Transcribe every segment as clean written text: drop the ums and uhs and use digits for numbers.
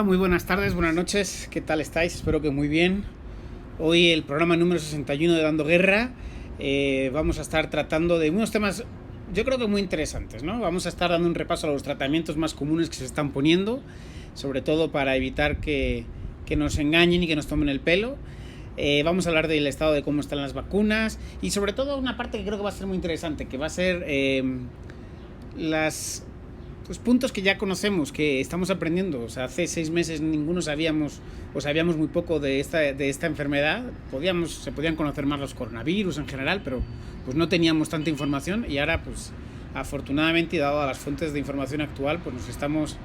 Hola, muy buenas tardes, buenas noches, ¿qué tal estáis? Espero que muy bien. Hoy el programa número 61 de Dando Guerra. Vamos a estar tratando de unos temas, yo creo que muy interesantes, ¿no? Vamos a estar dando un repaso a los tratamientos más comunes que se están poniendo, sobre todo para evitar que nos engañen y que nos tomen el pelo. Vamos a hablar del estado de cómo están las vacunas y sobre todo una parte que creo que va a ser muy interesante, que va a ser los puntos que ya conocemos, que estamos aprendiendo. O sea, hace 6 meses ninguno sabíamos o sabíamos muy poco de esta enfermedad. Se podían conocer más los coronavirus en general, pero pues no teníamos tanta información y ahora pues afortunadamente y dado a las fuentes de información actual pues nos estamos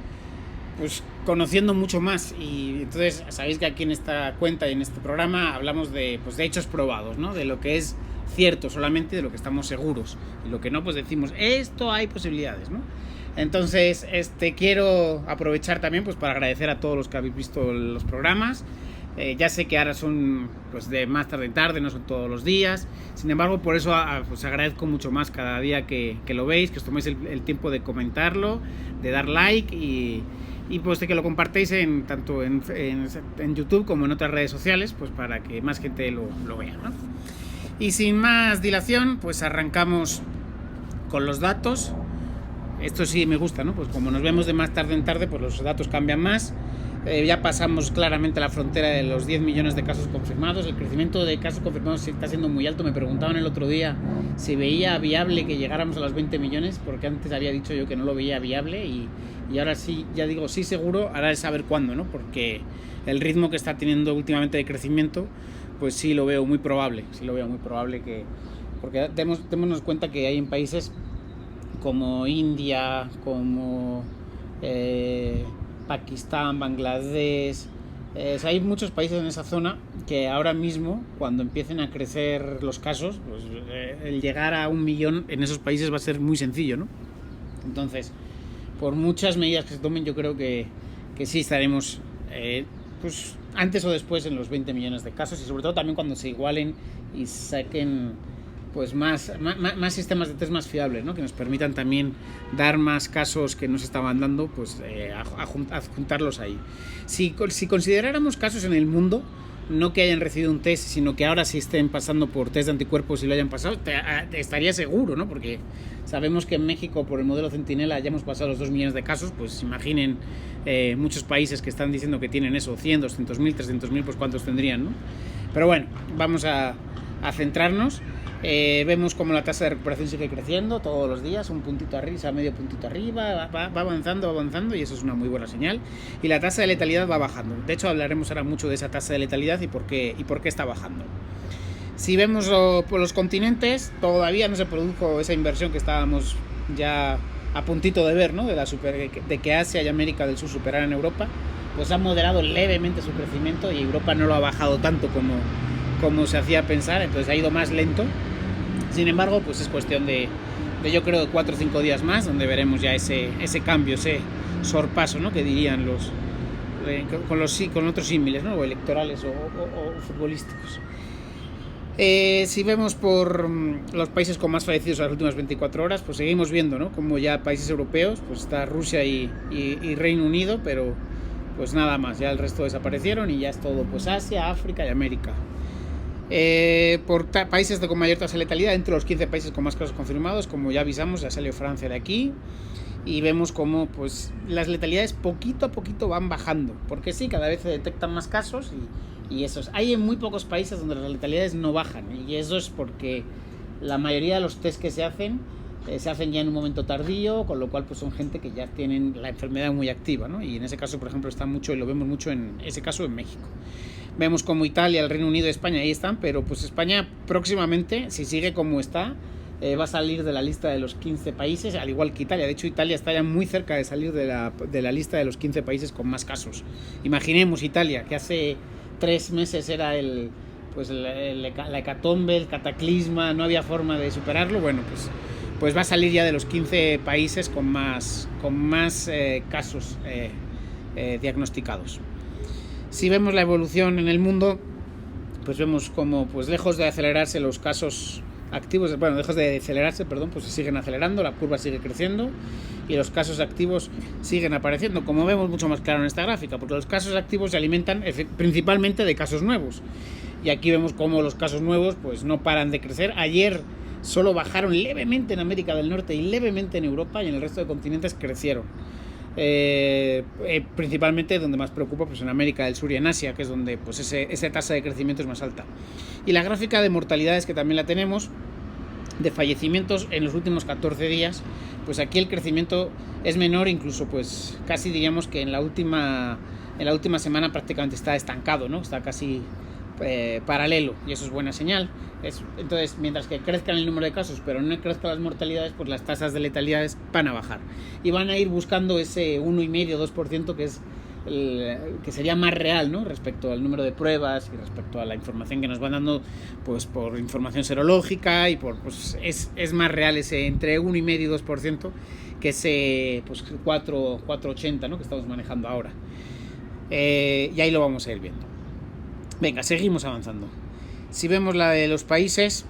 pues conociendo mucho más. Y entonces sabéis que aquí en esta cuenta y en este programa hablamos de hechos probados, ¿no? De lo que es cierto solamente, de lo que estamos seguros, y lo que no pues decimos esto hay posibilidades, ¿no? Entonces quiero aprovechar también pues para agradecer a todos los que habéis visto los programas. Ya sé que ahora son pues de más tarde en tarde, no son todos los días. Sin embargo, por eso pues agradezco mucho más cada día que lo veis, que os toméis el tiempo de comentarlo, de dar like y pues de que lo compartéis tanto en YouTube como en otras redes sociales, pues para que más gente lo vea, ¿no? Y sin más dilación, pues arrancamos con los datos. Esto sí me gusta, ¿no? Pues como nos vemos de más tarde en tarde, pues los datos cambian más. Ya pasamos claramente la frontera de los 10 millones de casos confirmados. El crecimiento de casos confirmados está siendo muy alto. Me preguntaban el otro día si veía viable que llegáramos a los 20 millones, porque antes había dicho yo que no lo veía viable y ahora sí, ya digo sí seguro, ahora es saber cuándo, ¿no? Porque el ritmo que está teniendo últimamente de crecimiento, pues sí lo veo muy probable. Porque démonos cuenta que hay en países como India, como Pakistán, Bangladesh, hay muchos países en esa zona que ahora mismo, cuando empiecen a crecer los casos, pues el llegar a 1 millón en esos países va a ser muy sencillo, ¿no? Entonces, por muchas medidas que se tomen, yo creo que sí estaremos pues antes o después en los 20 millones de casos, y sobre todo también cuando se igualen y saquen pues más sistemas de test más fiables, ¿no? Que nos permitan también dar más casos que no se estaban dando, pues adjuntarlos ahí. Si consideráramos casos en el mundo, no que hayan recibido un test, sino que ahora sí estén pasando por test de anticuerpos y lo hayan pasado, estaría seguro, ¿no? Porque sabemos que en México, por el modelo Centinela, ya hemos pasado los 2 millones de casos. Pues imaginen muchos países que están diciendo que tienen eso, 100, 200.000, 300.000, pues cuántos tendrían, ¿no? Pero bueno, vamos a centrarnos. Vemos como la tasa de recuperación sigue creciendo todos los días, un puntito arriba, medio puntito arriba, va avanzando y eso es una muy buena señal. Y la tasa de letalidad va bajando. De hecho, hablaremos ahora mucho de esa tasa de letalidad y por qué está bajando. Si vemos por los continentes, todavía no se produjo esa inversión que estábamos ya a puntito de ver, ¿no? De que Asia y América del Sur superaran a Europa. Pues ha moderado levemente su crecimiento y Europa no lo ha bajado tanto como se hacía pensar, entonces ha ido más lento. Sin embargo, pues es cuestión de yo creo de 4 o 5 días más, donde veremos ya ese cambio, ese sorpaso, ¿no? Que dirían con otros símiles, ¿no? O electorales o futbolísticos. Si vemos por los países con más fallecidos en las últimas 24 horas, pues seguimos viendo, ¿no? Como ya países europeos, pues está Rusia y Reino Unido, pero pues nada más, ya el resto desaparecieron y ya es todo pues Asia, África y América. Por países con mayor tasa de letalidad, entre los 15 países con más casos confirmados, como ya avisamos, ya salió Francia de aquí y vemos como pues las letalidades poquito a poquito van bajando, porque sí, cada vez se detectan más casos y esos. Hay en muy pocos países donde las letalidades no bajan, y eso es porque la mayoría de los test que se hacen ya en un momento tardío, con lo cual pues son gente que ya tienen la enfermedad muy activa, ¿no? Y en ese caso, por ejemplo, está mucho, y lo vemos mucho en ese caso en México. Vemos como Italia, el Reino Unido, España ahí están, pero pues España próximamente, si sigue como está, va a salir de la lista de los 15 países, al igual que Italia. De hecho, Italia está ya muy cerca de salir de la lista de los 15 países con más casos. Imaginemos Italia, que hace 3 meses era la hecatombe, el cataclisma, no había forma de superarlo. Bueno, pues va a salir ya de los 15 países con más casos diagnosticados. Si vemos la evolución en el mundo, pues vemos como pues lejos de acelerarse los casos activos, bueno, dejas de acelerarse, perdón, pues se siguen acelerando, la curva sigue creciendo y los casos activos siguen apareciendo, como vemos mucho más claro en esta gráfica, porque los casos activos se alimentan principalmente de casos nuevos. Y aquí vemos cómo los casos nuevos pues no paran de crecer. Ayer solo bajaron levemente en América del Norte y levemente en Europa, y en el resto de continentes crecieron. Principalmente donde más preocupa, pues en América del Sur y en Asia, que es donde pues esa tasa de crecimiento es más alta. Y la gráfica de mortalidades, que también la tenemos, de fallecimientos en los últimos 14 días, pues aquí el crecimiento es menor, incluso pues casi diríamos que en la última semana prácticamente está estancado, ¿no? Está casi paralelo, y eso es buena señal. Entonces, mientras que crezcan el número de casos pero no crezcan las mortalidades, pues las tasas de letalidades van a bajar y van a ir buscando ese 1,5-2% que es que sería más real, ¿no? Respecto al número de pruebas y respecto a la información que nos van dando, pues por información serológica, y por pues es más real ese entre 1,5 y 2% que ese pues 4,80, ¿no? Que estamos manejando ahora. Y ahí lo vamos a ir viendo. Venga, seguimos avanzando. Si vemos la de los países,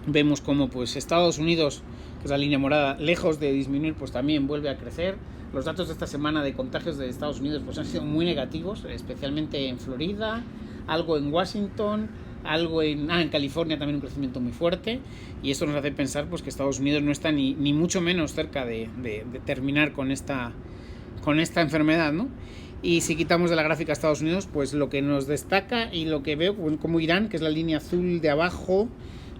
vemos como pues Estados Unidos, que es la línea morada, lejos de disminuir, pues también vuelve a crecer. Los datos de esta semana de contagios de Estados Unidos pues han sido muy negativos, especialmente en Florida, algo en Washington, algo en California también un crecimiento muy fuerte, y esto nos hace pensar pues que Estados Unidos no está ni mucho menos cerca de terminar con esta enfermedad, ¿no? Y si quitamos de la gráfica Estados Unidos, pues lo que nos destaca y lo que veo como Irán, que es la línea azul de abajo,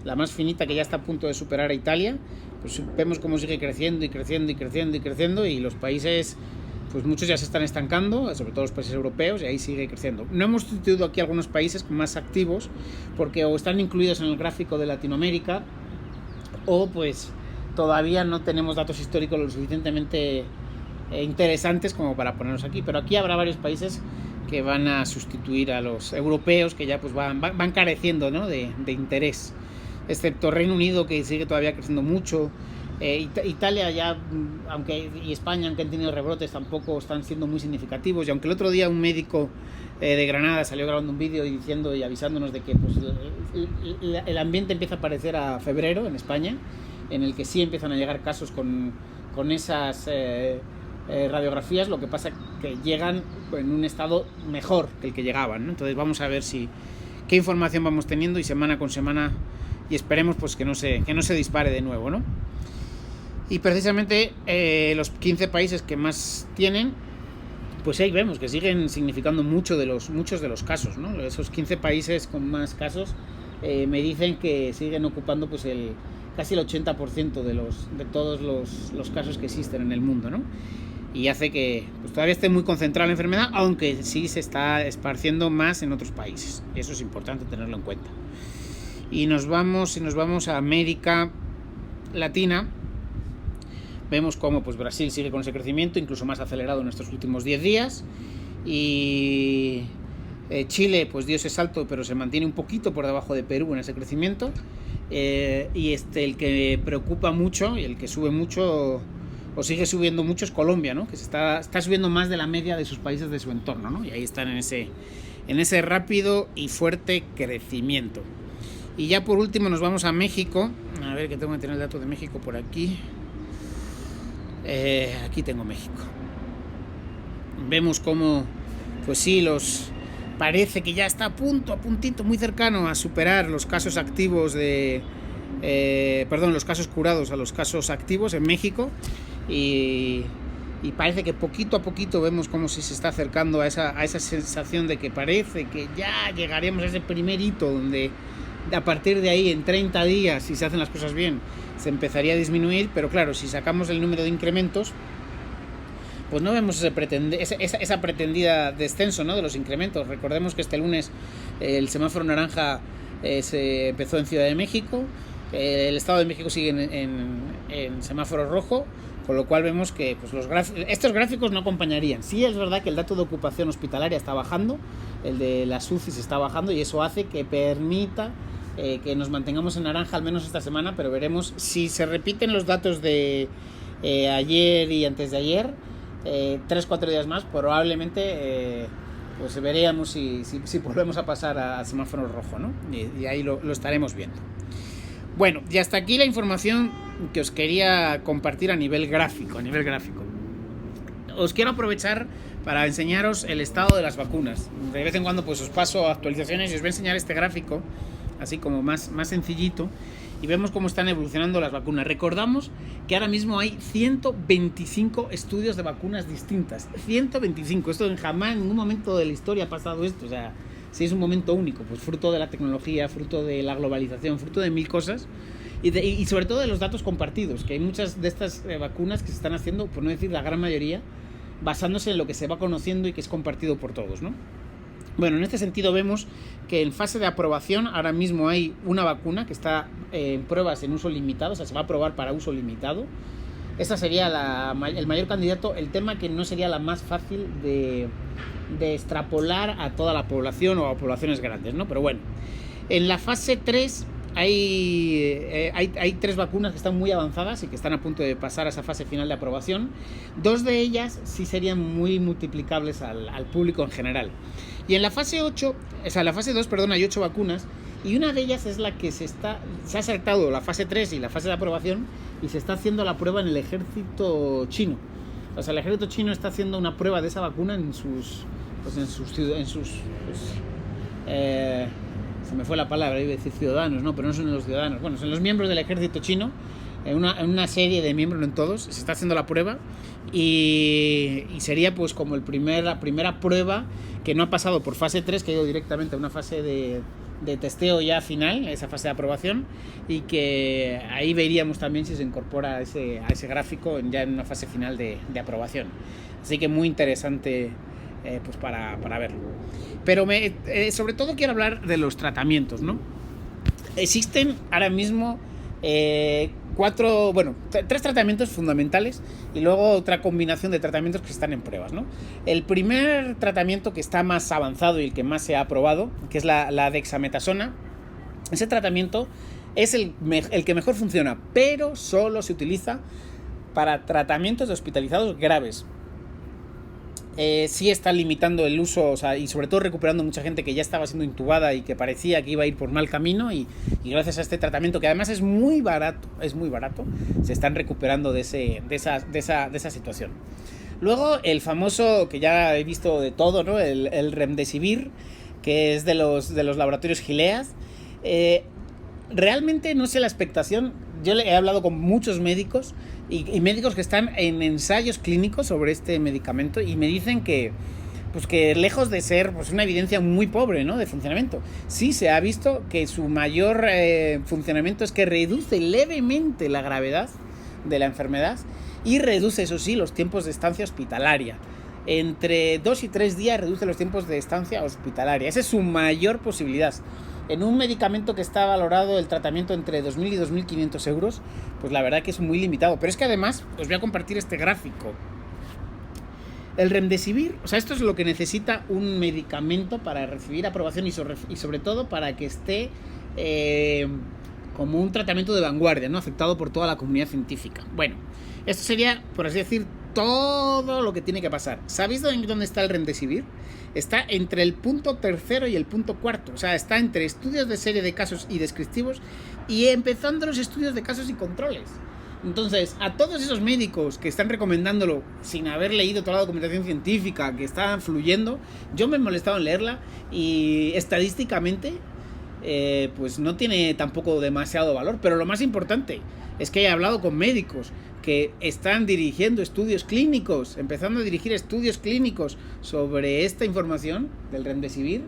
la más finita, que ya está a punto de superar a Italia, pues vemos cómo sigue creciendo y creciendo y creciendo y creciendo, y los países, pues muchos ya se están estancando, sobre todo los países europeos, y ahí sigue creciendo. No hemos sustituido aquí algunos países más activos, porque o están incluidos en el gráfico de Latinoamérica, o pues todavía no tenemos datos históricos lo suficientemente interesantes como para ponerlos aquí, pero aquí habrá varios países que van a sustituir a los europeos, que ya pues van careciendo, ¿no? de interés, excepto Reino Unido, que sigue todavía creciendo mucho. Italia ya, y España, aunque han tenido rebrotes, tampoco están siendo muy significativos, y aunque el otro día un médico de Granada salió grabando un vídeo y diciendo y avisándonos de que pues, el ambiente empieza a parecer a febrero en España, en el que sí empiezan a llegar casos con esas radiografías, lo que pasa que llegan en un estado mejor que el que llegaban, ¿no? Entonces vamos a ver qué información vamos teniendo, y semana con semana, y esperemos pues que no se dispare de nuevo, ¿no? Y precisamente los 15 países que más tienen, pues ahí vemos que siguen significando muchos de los casos, ¿no? Esos 15 países con más casos me dicen que siguen ocupando pues casi el 80% de todos los casos que existen en el mundo, ¿no? Y hace que pues, todavía esté muy concentrada la enfermedad, aunque sí se está esparciendo más en otros países. Eso es importante tenerlo en cuenta. Y nos vamos a América Latina. Vemos cómo pues, Brasil sigue con ese crecimiento, incluso más acelerado en estos últimos 10 días. Y Chile pues dio ese salto, pero se mantiene un poquito por debajo de Perú en ese crecimiento. Y el que preocupa mucho y el que sube mucho o sigue subiendo mucho es Colombia, ¿no? Que está subiendo más de la media de sus países de su entorno, ¿no? Y ahí están en ese rápido y fuerte crecimiento. Y ya por último nos vamos a México. A ver, que tengo que tener el dato de México por aquí. Aquí tengo México. Vemos cómo, pues sí, parece que ya está a puntito, muy cercano a superar los casos activos los casos curados a los casos activos en México, y parece que poquito a poquito vemos cómo se está acercando a esa sensación de que parece que ya llegaremos a ese primer hito donde a partir de ahí en 30 días, si se hacen las cosas bien, se empezaría a disminuir. Pero claro, si sacamos el número de incrementos, pues no vemos esa pretendida descenso, ¿no? De los incrementos. Recordemos que este lunes el semáforo naranja se empezó en Ciudad de México, el Estado de México sigue en semáforo rojo, con lo cual vemos que pues, estos gráficos no acompañarían. Sí es verdad que el dato de ocupación hospitalaria está bajando, el de las UCIs está bajando, y eso hace que permita que nos mantengamos en naranja al menos esta semana, pero veremos si se repiten los datos de ayer y antes de ayer, 3-4 días más, probablemente pues veríamos si volvemos a pasar a semáforo rojo, ¿no? Y ahí lo estaremos viendo. Bueno, y hasta aquí la información que os quería compartir a nivel gráfico. Os quiero aprovechar para enseñaros el estado de las vacunas. De vez en cuando pues os paso actualizaciones y os voy a enseñar este gráfico, así como más sencillito, y vemos cómo están evolucionando las vacunas. Recordamos que ahora mismo hay 125 estudios de vacunas distintas. 125, esto jamás en ningún momento de la historia ha pasado esto, o sea, sí es un momento único, pues fruto de la tecnología, fruto de la globalización, fruto de mil cosas. Y sobre todo de los datos compartidos, que hay muchas de estas vacunas que se están haciendo, por no decir la gran mayoría, basándose en lo que se va conociendo y que es compartido por todos, ¿no? Bueno, en este sentido vemos que en fase de aprobación ahora mismo hay una vacuna que está en pruebas en uso limitado, o sea, se va a aprobar para uso limitado. Esa sería el mayor candidato, el tema que no sería la más fácil de extrapolar a toda la población o a poblaciones grandes, ¿no? Pero bueno, en la fase 3 hay 3 vacunas que están muy avanzadas y que están a punto de pasar a esa fase final de aprobación. 2 de ellas sí serían muy multiplicables al público en general. Y en la fase 8, o sea, en la fase 2, perdón, hay 8 vacunas, y una de ellas es la que se ha saltado la fase 3 y la fase de aprobación, y se está haciendo la prueba en el ejército chino. O sea, el ejército chino está haciendo una prueba de esa vacuna en sus se me fue la palabra, iba a decir ciudadanos, no, pero no son los ciudadanos, bueno, son los miembros del ejército chino, en una serie de miembros, no en todos, se está haciendo la prueba, y sería pues como la primera prueba que no ha pasado por fase 3, que ha ido directamente a una fase de testeo ya final, esa fase de aprobación, y que ahí veríamos también si se incorpora a ese gráfico ya en una fase final de aprobación. Así que muy interesante pues para verlo. Pero sobre todo quiero hablar de los tratamientos, ¿no? Existen ahora mismo 3 tratamientos fundamentales y luego otra combinación de tratamientos que están en pruebas, ¿no? El primer tratamiento que está más avanzado y el que más se ha aprobado, que es la dexametasona, ese tratamiento es el que mejor funciona, pero solo se utiliza para tratamientos de hospitalizados graves. Sí está limitando el uso, o sea, y sobre todo recuperando mucha gente que ya estaba siendo intubada y que parecía que iba a ir por mal camino, y gracias a este tratamiento, que además es muy barato, se están recuperando de esa situación. Luego el famoso, que ya he visto de todo, ¿no? El Remdesivir, que es de los laboratorios Gilead. Realmente no sé la expectación. Yo he hablado con muchos médicos y médicos que están en ensayos clínicos sobre este medicamento, y me dicen que lejos de ser pues una evidencia muy pobre, ¿no?, de funcionamiento, sí se ha visto que su mayor funcionamiento es que reduce levemente la gravedad de la enfermedad y reduce, eso sí, los tiempos de estancia hospitalaria. Entre 2 y 3 días reduce los tiempos de estancia hospitalaria. Esa es su mayor posibilidad. En un medicamento que está valorado el tratamiento entre 2.000 y 2.500 euros, pues la verdad que es muy limitado. Pero es que además os voy a compartir este gráfico. El Remdesivir, o sea, esto es lo que necesita un medicamento para recibir aprobación y sobre todo para que esté como un tratamiento de vanguardia, ¿no?, aceptado por toda la comunidad científica. Bueno, esto sería, por así decir, todo lo que tiene que pasar. ¿Sabéis dónde está el Remdesivir? Está entre el punto 3 y el punto 4. O sea, está entre estudios de serie de casos y descriptivos y empezando los estudios de casos y controles. Entonces, a todos esos médicos que están recomendándolo sin haber leído toda la documentación científica que está fluyendo, yo me he molestado en leerla, y estadísticamente pues no tiene tampoco demasiado valor. Pero lo más importante es que he hablado con médicos que están dirigiendo estudios clínicos, empezando a dirigir estudios clínicos sobre esta información del Remdesivir,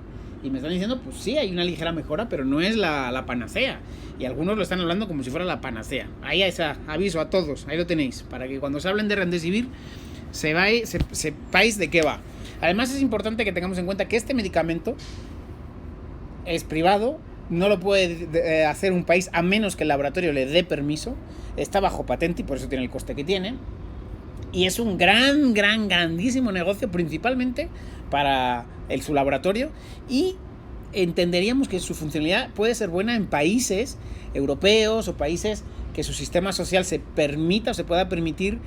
y me están diciendo, pues sí, hay una ligera mejora, pero no es la panacea. Y algunos lo están hablando como si fuera la panacea. Ahí está, aviso a todos, ahí lo tenéis, para que cuando se hablen de Remdesivir sepáis de qué va. Además es importante que tengamos en cuenta que este medicamento es privado, no lo puede hacer un país a menos que el laboratorio le dé permiso, está bajo patente y por eso tiene el coste que tiene, y es un grandísimo negocio, principalmente para su laboratorio, y entenderíamos que su funcionalidad puede ser buena en países europeos o países que su sistema social se permita o se pueda permitir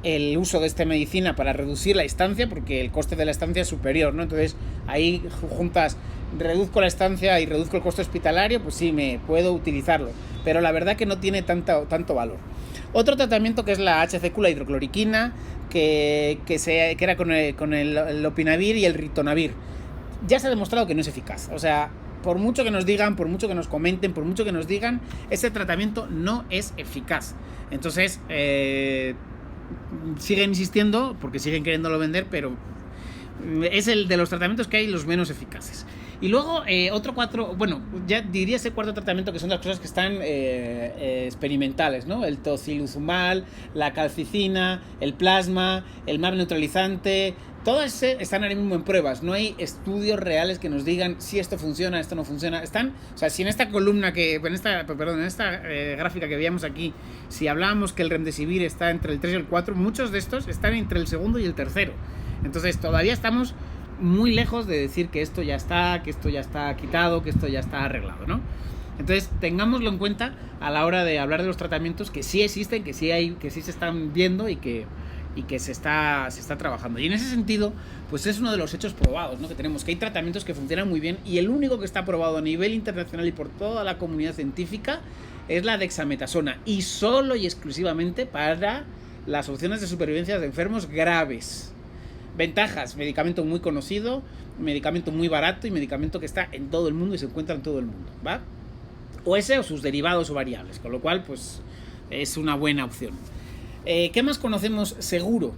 el uso de esta medicina para reducir la estancia, porque el coste de la estancia es superior, ¿no? Entonces ahí juntas, reduzco la estancia y reduzco el coste hospitalario, pues sí, me puedo utilizarlo, pero la verdad que no tiene tanto valor. Otro tratamiento que es la HCQ, la hidrocloriquina, que era con el lopinavir y el ritonavir. Ya se ha demostrado que no es eficaz. O sea, por mucho que nos digan, por mucho que nos comenten, por mucho que nos digan, ese tratamiento no es eficaz. Entonces, siguen insistiendo porque siguen queriéndolo vender, pero es el de los tratamientos que hay los menos eficaces. Y luego ya diría ese cuarto tratamiento, que son las cosas que están experimentales, ¿no? El tocilizumab, la calcicina, el plasma, el MAP neutralizante, todas están ahora mismo en pruebas. No hay estudios reales que nos digan si esto funciona, esto no funciona. O sea, si en esta columna en esta gráfica que veíamos aquí, si hablábamos que el remdesivir está entre el 3 y el 4, muchos de estos están entre el segundo y el tercero. Entonces todavía estamos muy lejos de decir que esto ya está quitado, que esto ya está arreglado, ¿no? Entonces tengámoslo en cuenta a la hora de hablar de los tratamientos que sí existen, que sí se están viendo y que se está trabajando. Y en ese sentido, pues es uno de los hechos probados, ¿no? Que tenemos, que hay tratamientos que funcionan muy bien, y el único que está probado a nivel internacional y por toda la comunidad científica es la dexametasona, y solo y exclusivamente para las opciones de supervivencia de enfermos graves. Ventajas: medicamento muy conocido, medicamento muy barato y medicamento que está en todo el mundo y se encuentra en todo el mundo, ¿va? O ese o sus derivados o variables, con lo cual pues es una buena opción. ¿Qué más conocemos seguro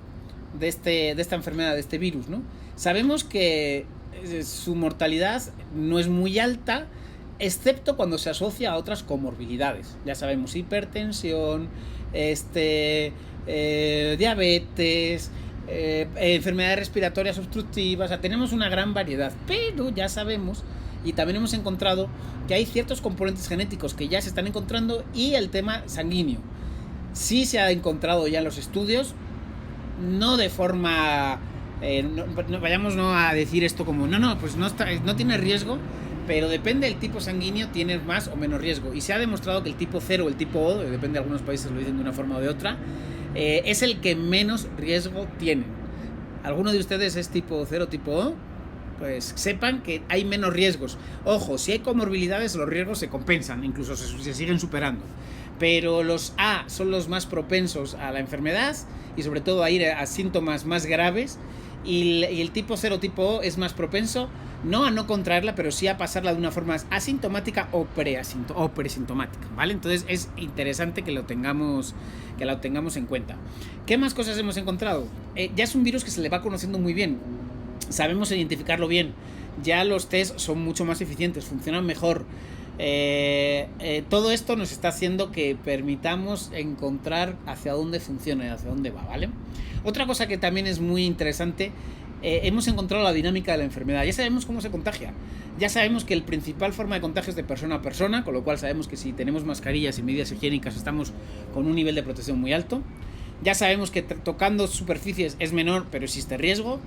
de esta enfermedad, de este virus, ¿no? Sabemos que su mortalidad no es muy alta, excepto cuando se asocia a otras comorbilidades. Ya sabemos, hipertensión, diabetes, enfermedades respiratorias obstructivas. O sea, tenemos una gran variedad, pero ya sabemos y también hemos encontrado que hay ciertos componentes genéticos que ya se están encontrando, y el tema sanguíneo sí se ha encontrado ya en los estudios, no de forma vayamos a decir esto como pues no tiene riesgo, pero depende del tipo sanguíneo, tiene más o menos riesgo, y se ha demostrado que el tipo 0 o el tipo O, depende, de algunos países lo dicen de una forma o de otra, es el que menos riesgo tienen. ¿Alguno de ustedes es tipo 0, tipo O? Pues sepan que hay menos riesgos. Ojo, si hay comorbilidades, los riesgos se compensan, incluso se siguen superando. Pero los A son los más propensos a la enfermedad y sobre todo a ir a síntomas más graves, y el tipo 0, tipo O es más propenso no a no contraerla, pero sí a pasarla de una forma asintomática o presintomática, ¿vale? Entonces es interesante que la tengamos en cuenta. ¿Qué más cosas hemos encontrado? Ya es un virus que se le va conociendo muy bien, sabemos identificarlo bien, ya los test son mucho más eficientes, funcionan mejor. Todo esto nos está haciendo que permitamos encontrar hacia dónde funciona y hacia dónde va, ¿vale? Otra cosa que también es muy interesante, hemos encontrado la dinámica de la enfermedad. Ya sabemos cómo se contagia, ya sabemos que la principal forma de contagio es de persona a persona, con lo cual sabemos que si tenemos mascarillas y medidas higiénicas estamos con un nivel de protección muy alto. Ya sabemos que tocando superficies es menor, pero existe riesgo.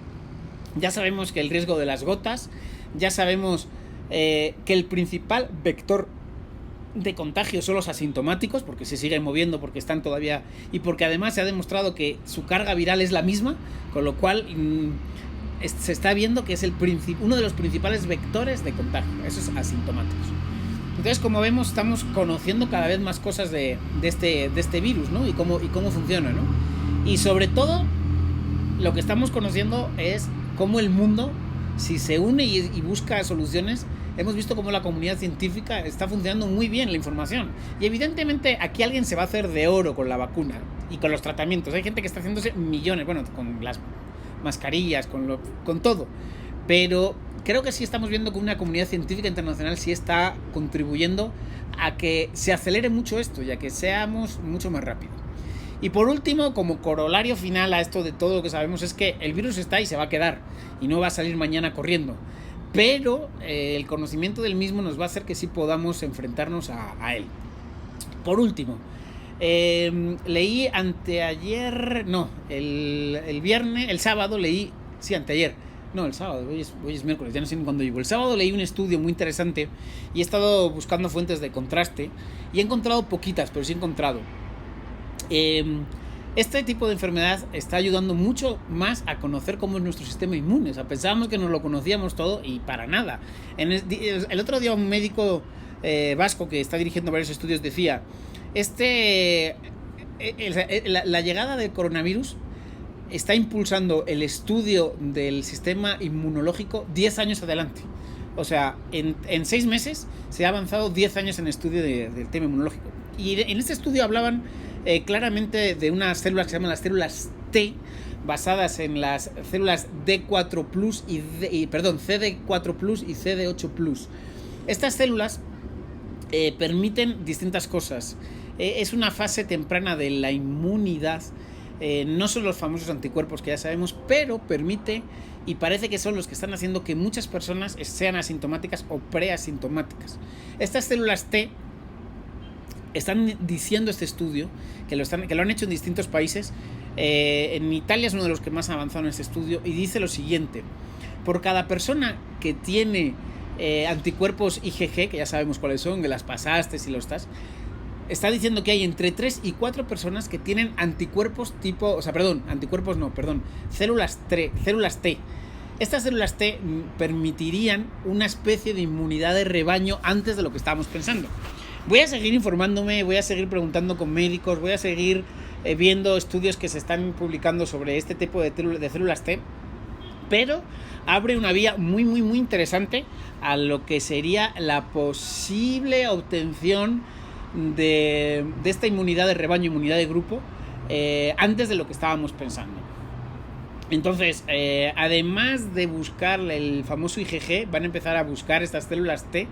Ya sabemos que el riesgo de las gotas, ya sabemos que el principal vector de contagio son los asintomáticos, porque se siguen moviendo, porque están todavía, y porque además se ha demostrado que su carga viral es la misma, con lo cual se está viendo que es uno de los principales vectores de contagio, esos asintomáticos. Entonces, como vemos, estamos conociendo cada vez más cosas de este virus, ¿no? Y cómo funciona, ¿no? Y sobre todo, lo que estamos conociendo es cómo el mundo, si se une y busca soluciones, hemos visto cómo la comunidad científica está funcionando muy bien la información. Y evidentemente aquí alguien se va a hacer de oro con la vacuna y con los tratamientos. Hay gente que está haciéndose millones, bueno, con las mascarillas, con todo. Pero creo que sí estamos viendo que una comunidad científica internacional sí está contribuyendo a que se acelere mucho esto y a que seamos mucho más rápido. Y por último, como corolario final a esto de todo lo que sabemos, es que el virus está y se va a quedar y no va a salir mañana corriendo. Pero el conocimiento del mismo nos va a hacer que sí podamos enfrentarnos a él. Por último, leí anteayer, no, el viernes, el sábado leí, sí, anteayer, no, el sábado, hoy es miércoles, ya no sé ni cuándo llevo. El sábado leí un estudio muy interesante y he estado buscando fuentes de contraste y he encontrado poquitas, pero sí he encontrado. Este tipo de enfermedad está ayudando mucho más a conocer cómo es nuestro sistema inmune. O sea, pensábamos que nos lo conocíamos todo y para nada. El otro día un médico vasco que está dirigiendo varios estudios decía, la llegada del coronavirus está impulsando el estudio del sistema inmunológico 10 años adelante. O sea, en 6 meses se ha avanzado 10 años en estudio del tema inmunológico. Y en este estudio hablaban claramente de unas células que se llaman las células T, basadas en las células D4 Plus CD4 Plus y CD8 Plus. Estas células permiten distintas cosas. Es una fase temprana de la inmunidad. No son los famosos anticuerpos que ya sabemos, pero permite y parece que son los que están haciendo que muchas personas sean asintomáticas o preasintomáticas. Estas células T están diciendo este estudio, que lo han hecho en distintos países. En Italia es uno de los que más ha avanzado en este estudio y dice lo siguiente: por cada persona que tiene anticuerpos IgG, que ya sabemos cuáles son, que las pasaste si lo estás, está diciendo que hay entre 3 y 4 personas que tienen células T. Estas células T permitirían una especie de inmunidad de rebaño antes de lo que estábamos pensando. Voy a seguir informándome, voy a seguir preguntando con médicos, voy a seguir viendo estudios que se están publicando sobre este tipo de células T, pero abre una vía muy, muy, muy interesante a lo que sería la posible obtención de esta inmunidad de rebaño, inmunidad de grupo, antes de lo que estábamos pensando. Entonces, además de buscar el famoso IgG, van a empezar a buscar estas células T,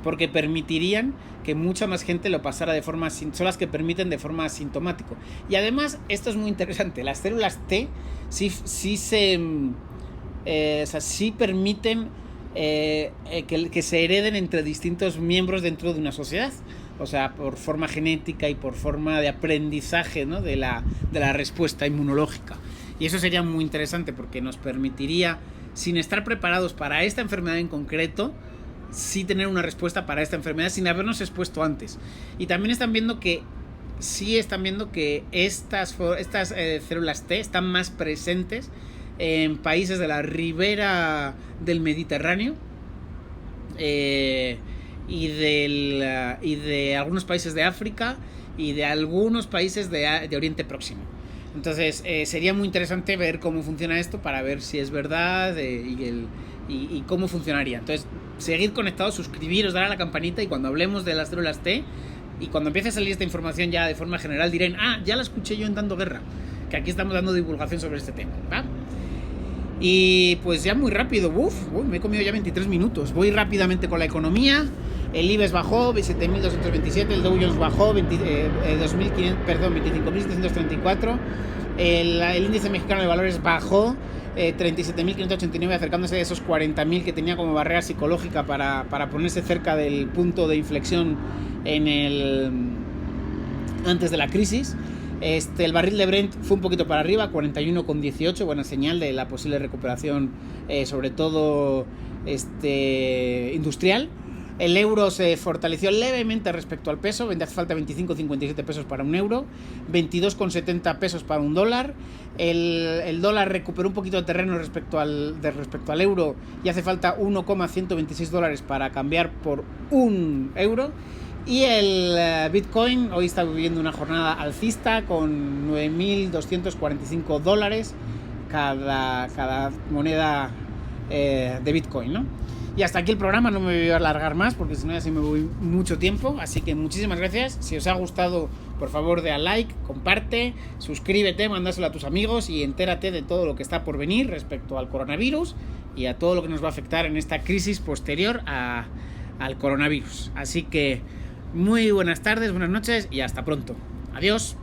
porque permitirían que mucha más gente lo pasara son las que permiten de forma asintomática. Y además, esto es muy interesante, las células T sí permiten que se hereden entre distintos miembros dentro de una sociedad. O sea, por forma genética y por forma de aprendizaje, ¿no?, de la respuesta inmunológica. Y eso sería muy interesante porque nos permitiría, sin estar preparados para esta enfermedad en concreto, sí tener una respuesta para esta enfermedad sin habernos expuesto antes. Y también están viendo que estas células T están más presentes en países de la ribera del Mediterráneo y de algunos países de África y de algunos países de Oriente Próximo. Entonces sería muy interesante ver cómo funciona esto para ver si es verdad y cómo funcionaría. Entonces, seguid conectados, suscribiros, dar a la campanita, y cuando hablemos de las células T y cuando empiece a salir esta información ya de forma general dirán, ya la escuché yo en Dando Guerra, que aquí estamos dando divulgación sobre este tema, ¿va? Y pues ya muy rápido, me he comido ya 23 minutos. Voy rápidamente con la economía. El IBEX bajó 7.227, el Dow Jones bajó 25.734, el índice mexicano de valores bajó 37.589, acercándose a esos 40.000 que tenía como barrera psicológica para ponerse cerca del punto de inflexión antes de la crisis. El barril de Brent fue un poquito para arriba, 41,18, buena señal de la posible recuperación, sobre todo industrial. El euro se fortaleció levemente respecto al peso, hace falta 25,57 pesos para un euro, 22,70 pesos para un dólar. El dólar recuperó un poquito de terreno respecto al euro y hace falta 1,126 dólares para cambiar por un euro. Y el Bitcoin hoy está viviendo una jornada alcista con 9.245 dólares cada moneda de Bitcoin, ¿no? Y hasta aquí el programa, no me voy a alargar más porque si no ya se me voy mucho tiempo. Así que muchísimas gracias. Si os ha gustado, por favor, da like, comparte, suscríbete, mándaselo a tus amigos y entérate de todo lo que está por venir respecto al coronavirus y a todo lo que nos va a afectar en esta crisis posterior al coronavirus. Así que muy buenas tardes, buenas noches y hasta pronto. Adiós.